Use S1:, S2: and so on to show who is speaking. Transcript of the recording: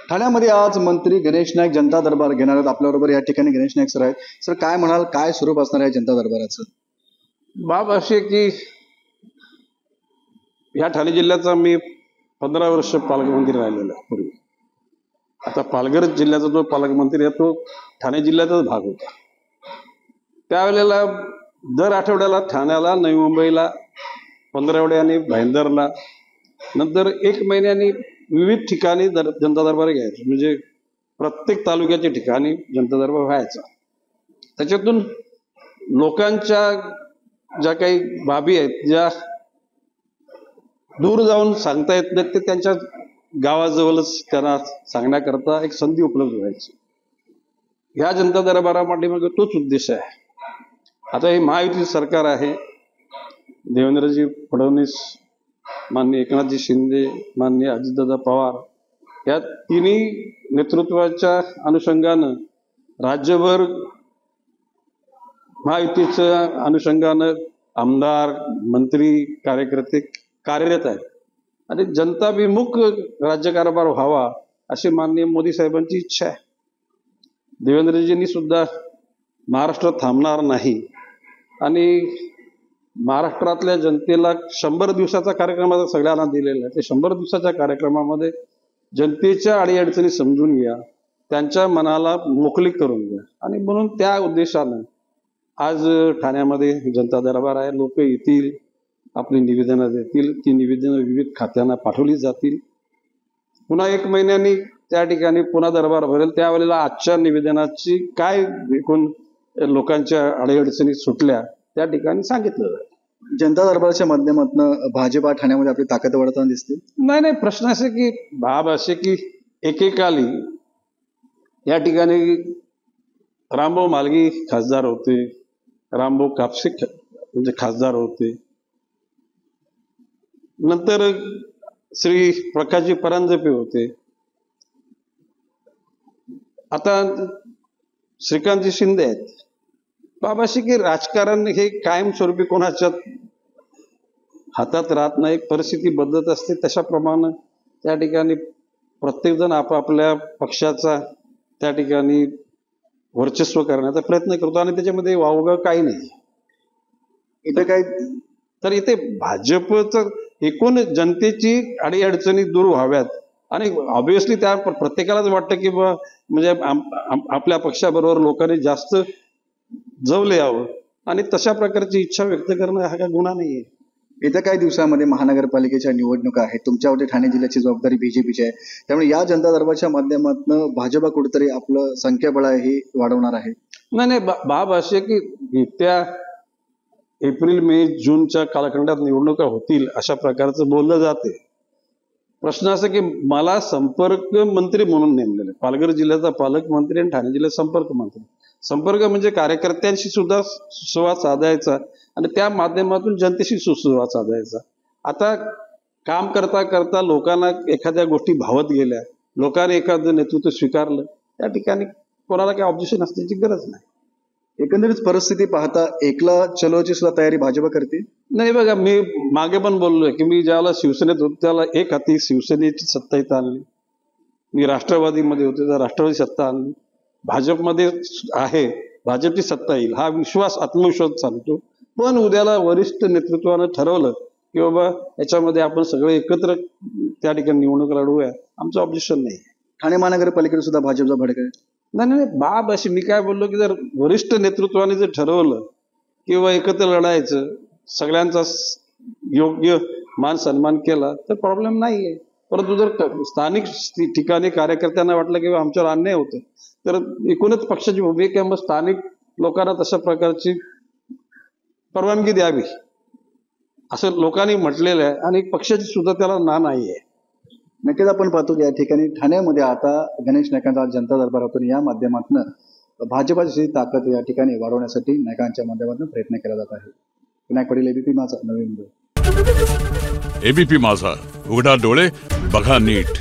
S1: ठाण्यामध्ये आज मंत्री गणेश नाईक जनता दरबार घेणार आहेत. आपल्याबरोबर या ठिकाणी गणेश नाईक सर आहेत. सर, काय म्हणाल, काय स्वरूप असणार आहे जनता दरबाराचं?
S2: बाब अशी की या ठाणे जिल्ह्याचा मी 15 वर्ष पालकमंत्री राहिलेला आहे पूर्वी. आता पालघर जिल्ह्याचा जो पालकमंत्री आहे तो ठाणे जिल्ह्याचाच भाग होता. त्यावेळेला दर आठवड्याला ठाण्याला, नवी मुंबईला, पंधरवड्याने भाईंदरला, नंतर 1 महिन्याने विविध ठिकाणी जनता दरबार घ्यायचे. म्हणजे प्रत्येक तालुक्याच्या ठिकाणी जनता दरबार व्हायचा. त्याच्यातून लोकांच्या ज्या काही बाबी आहेत, ज्या दूर जाऊन सांगता येत नाहीत, ते त्यांच्या गावाजवळच त्यांना सांगण्याकरता एक संधी उपलब्ध व्हायची. ह्या जनता दरबारामध्ये मग तोच उद्देश आहे. आता हे महायुती सरकार आहे. देवेंद्रजी फडणवीस, माननीय एकनाथजी शिंदे, माननीय अजितदादा पवार या तिन्ही नेतृत्वाच्या अनुषंगानं राज्यभर महायुतीच्या अनुषंगानं आमदार, मंत्री, कार्यकर्ते कार्यरत आहेत आणि जनताभिमुख राज्यकारभार व्हावा अशी माननीय मोदी साहेबांची इच्छा आहे. देवेंद्रजींनी सुद्धा महाराष्ट्र थांबणार नाही आणि महाराष्ट्रातल्या जनतेला 100 दिवसाचा कार्यक्रम आता सगळ्यांना दिलेला आहे. ते 100 दिवसाच्या कार्यक्रमामध्ये जनतेच्या अडीअडचणी समजून घ्या, त्यांच्या मनाला मोकळी करून घ्या आणि म्हणून त्या उद्देशानं आज ठाण्यामध्ये जनता दरबार आहे. लोक येतील, आपली निवेदनं देतील. ती निवेदनं विविध खात्यांना पाठवली जातील. पुन्हा 1 महिन्यानी त्या ठिकाणी पुन्हा दरबार भरेल. त्यावेळेला आजच्या निवेदनाची काय एकूण लोकांच्या अडीअडचणी सुटल्या त्या ठिकाणी सांगितलं जाईल.
S1: जनता दरबाराच्या माध्यमातून भाजपा ठाण्यामध्ये आपली ताकद वाढताना दिसते.
S2: नाही, प्रश्न असे की बाब असे की एकेकाली या ठिकाणी रामभाऊ म्हालगी खासदार होते, रामभाऊ कापसे म्हणजे खासदार होते, नंतर श्री प्रकाशजी परांजपे होते, आता श्रीकांतजी शिंदे आहेत. बाबाशी की राजकारण हे कायमस्वरूपी कोणाच्या हातात राहत नाही. परिस्थिती बदलत असते. तशाप्रमाणे त्या ठिकाणी प्रत्येकजण आपापल्या पक्षाचा त्या ठिकाणी वर्चस्व करण्याचा प्रयत्न करतो आणि त्याच्यामध्ये वावगं काही नाही.
S1: इथे काय
S2: तर इथे भाजपचं एकूण जनतेची अडीअडचणी दूर व्हाव्यात आणि ऑब्व्हियसली त्या प्रत्येकालाच वाटतं की म्हणजे आपल्या पक्षाबरोबर लोकांनी जास्त जवळ यावं आणि तशा प्रकारची इच्छा व्यक्त करणं हा काही गुन्हा नाहीये.
S1: येत्या काही दिवसामध्ये महानगरपालिकेच्या निवडणुका आहेत. तुमच्यावरती ठाणे जिल्ह्याची जबाबदारी बीजेपीची आहे. त्यामुळे या जनता दरबारच्या माध्यमातून भाजपा कुठेतरी आपलं संख्याबळ आहे हे वाढवणार आहे.
S2: नाही, बाब अशी की येत्या एप्रिल, मे, जूनच्या कालखंडात निवडणुका होतील अशा प्रकारचं बोललं जाते. प्रश्न असा की मला संपर्क मंत्री म्हणून नेमलेलं आहे. पालघर जिल्ह्याचा पालकमंत्री आणि ठाणे जिल्ह्याचा संपर्क मंत्री. संपर्क म्हणजे कार्यकर्त्यांशी सुद्धा सुसंवाद साधायचा आणि त्या माध्यमातून जनतेशी सुसंवाद साधायचा. आता काम करता करता लोकांना एखाद्या गोष्टी भावत गेल्या, लोकांनी एखादं नेतृत्व स्वीकारलं, त्या ठिकाणी कोणाला काही ऑब्जेक्शन असण्याची गरज नाही.
S1: एकंदरीत परिस्थिती पाहता एकला चलोची सुद्धा तयारी भाजपा करते.
S2: नाही बघा, मी मागे पण बोललोय की मी ज्यावेळेला शिवसेनेत होतो त्याला एक हाती शिवसेनेची सत्ता इथं आणली. मी राष्ट्रवादीमध्ये होते तर राष्ट्रवादी सत्ता आणली. भाजपमध्ये आहे, भाजपची सत्ता येईल हा विश्वास, आत्मविश्वास चालतो. पण उद्याला वरिष्ठ नेतृत्वानं ठरवलं की बाबा याच्यामध्ये आपण सगळे एकत्र त्या ठिकाणी निवडणूक लढवूया, आमचं ऑब्जेक्शन नाही.
S1: ठाणे महानगरपालिकेत सुद्धा भाजपचा भडक आहे.
S2: नाही, बाब अशी मी काय बोललो की जर वरिष्ठ नेतृत्वाने जर ठरवलं किंवा एकत्र लढायचं, सगळ्यांचा योग्य मान सन्मान केला तर प्रॉब्लेम नाहीये. परंतु जर स्थानिक ठिकाणी कार्यकर्त्यांना वाटलं की आमच्यावर अन्याय होतं तर एकूणच पक्षाची भूमिका मग स्थानिक लोकांना तशा प्रकारची परवानगी द्यावी असं लोकांनी म्हटलेलं आहे आणि पक्षाची सुद्धा त्याला ना नाही आहे.
S1: नक्कीच आपण पाहतो की या ठिकाणी ठाण्यामध्ये आता गणेश नाईकांचा जनता दरबार होतो. या माध्यमातून भाजपाची ताकद या ठिकाणी वाढवण्यासाठी नाईकांच्या माध्यमातून प्रयत्न केला जात आहे. विनायक पाटील, एबीपी माझा, नवी मुंबई.
S3: एबीपी माझा, उघडा डोळे बघा नीट.